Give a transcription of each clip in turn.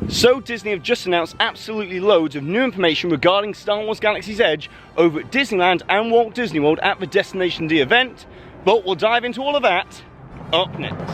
So Disney have just announced absolutely loads of new information regarding Star Wars Galaxy's Edge over at Disneyland and Walt Disney World at the Destination D event, but we'll dive into all of that up next.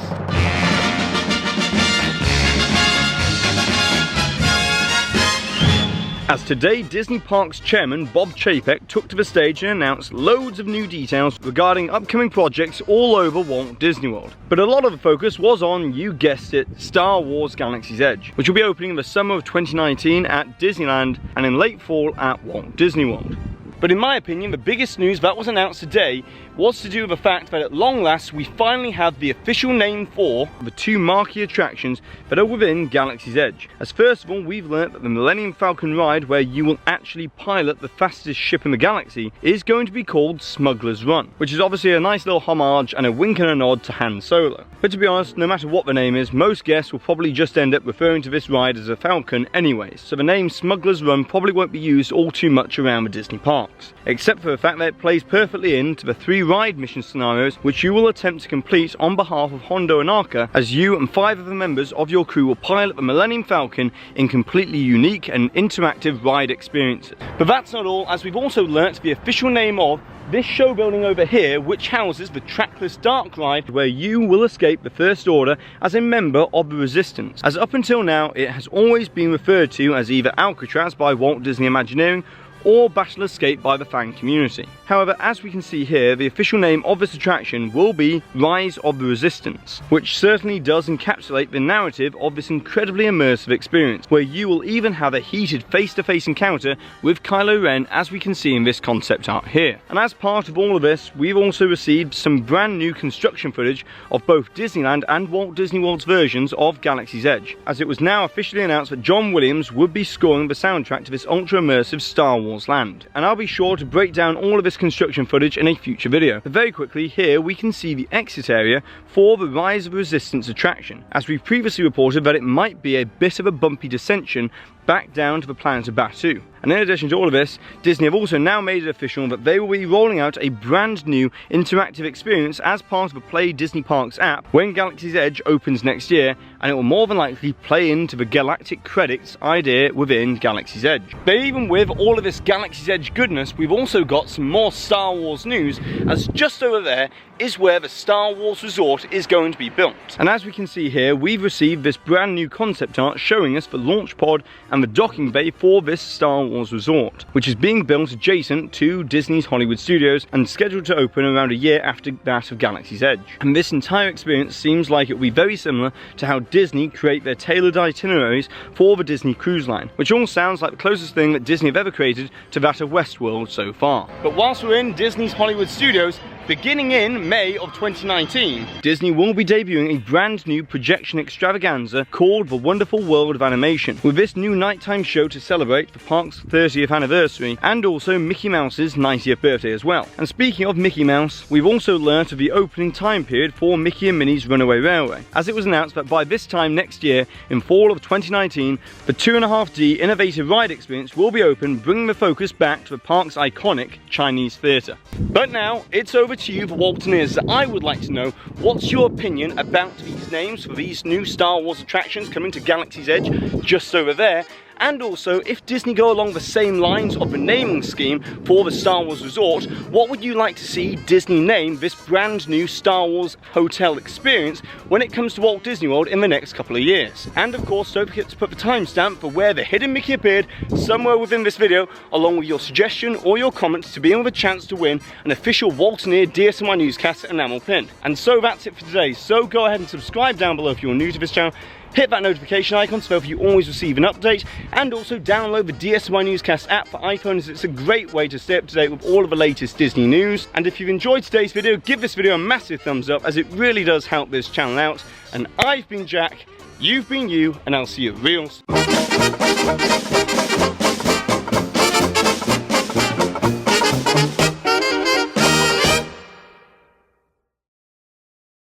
As today, Disney Parks chairman Bob Chapek took to the stage and announced loads of new details regarding upcoming projects all over Walt Disney World. But a lot of the focus was on, you guessed it, Star Wars Galaxy's Edge, which will be opening in the summer of 2019 at Disneyland and in late fall at Walt Disney World. But in my opinion, the biggest news that was announced today was to do with the fact that at long last we finally have the official name for the two marquee attractions that are within Galaxy's Edge. As first of all, we've learnt that the Millennium Falcon ride, where you will actually pilot the fastest ship in the galaxy, is going to be called Smuggler's Run, which is obviously a nice little homage and a wink and a nod to Han Solo. But to be honest, no matter what the name is, most guests will probably just end up referring to this ride as a Falcon anyways, so the name Smuggler's Run probably won't be used all too much around the Disney parks, except for the fact that it plays perfectly into the 3 ride mission scenarios which you will attempt to complete on behalf of Hondo and Arca, as you and 5 of the members of your crew will pilot the Millennium Falcon in completely unique and interactive ride experiences. But that's not all, as we've also learnt the official name of this show building over here, which houses the trackless dark ride where you will escape the First Order as a member of the Resistance, as up until now it has always been referred to as either Alcatraz by Walt Disney Imagineering or Battle Escape by the fan community. However, as we can see here, the official name of this attraction will be Rise of the Resistance, which certainly does encapsulate the narrative of this incredibly immersive experience, where you will even have a heated face-to-face encounter with Kylo Ren, as we can see in this concept art here. And as part of all of this, we've also received some brand new construction footage of both Disneyland and Walt Disney World's versions of Galaxy's Edge, as it was now officially announced that John Williams would be scoring the soundtrack to this ultra-immersive Star Wars land. And I'll be sure to break down all of this construction footage in a future video. But very quickly, here we can see the exit area for the Rise of Resistance attraction, as we've previously reported that it might be a bit of a bumpy descension back down to the planet of Batuu. And in addition to all of this, Disney have also now made it official that they will be rolling out a brand new interactive experience as part of the Play Disney Parks app when Galaxy's Edge opens next year, and it will more than likely play into the galactic credits idea within Galaxy's Edge. But even with all of this Galaxy's Edge goodness, we've also got some more Star Wars news, as just over there is where the Star Wars Resort is going to be built. And as we can see here, we've received this brand new concept art showing us the launch pod and the docking bay for this Star Wars Resort, which is being built adjacent to Disney's Hollywood Studios and scheduled to open around a year after that of Galaxy's Edge. And this entire experience seems like it will be very similar to how Disney create their tailored itineraries for the Disney Cruise Line, which all sounds like the closest thing that Disney have ever created to that of Westworld so far. But whilst we're in Disney's Hollywood Studios, beginning in May of 2019, Disney will be debuting a brand new projection extravaganza called The Wonderful World of Animation, with this new nighttime show to celebrate the park's 30th anniversary and also Mickey Mouse's 90th birthday as well. And speaking of Mickey Mouse, we've also learnt of the opening time period for Mickey and Minnie's Runaway Railway, as it was announced that by this time next year, in fall of 2019, the 2.5D innovative ride experience will be open, bringing the focus back to the park's iconic Chinese theatre. But now, it's over to you, the Waltoneers. I would like to know, what's your opinion about these names for these new Star Wars attractions coming to Galaxy's Edge just over there? And also, if Disney go along the same lines of the naming scheme for the Star Wars Resort, what would you like to see Disney name this brand new Star Wars hotel experience when it comes to Walt Disney World in the next couple of years? And of course, don't forget to put the timestamp for where the hidden Mickey appeared somewhere within this video, along with your suggestion or your comments to be in with a chance to win an official Waltoneer DSNY Newscast enamel pin. And so that's it for today. So go ahead and subscribe down below if you're new to this channel. Hit that notification icon so that you always receive an update, and also download the DSNY Newscast app for iPhone, as it's a great way to stay up to date with all of the latest Disney news. And if you've enjoyed today's video, give this video a massive thumbs up, as it really does help this channel out. And I've been Jack, you've been you, and I'll see you real soon.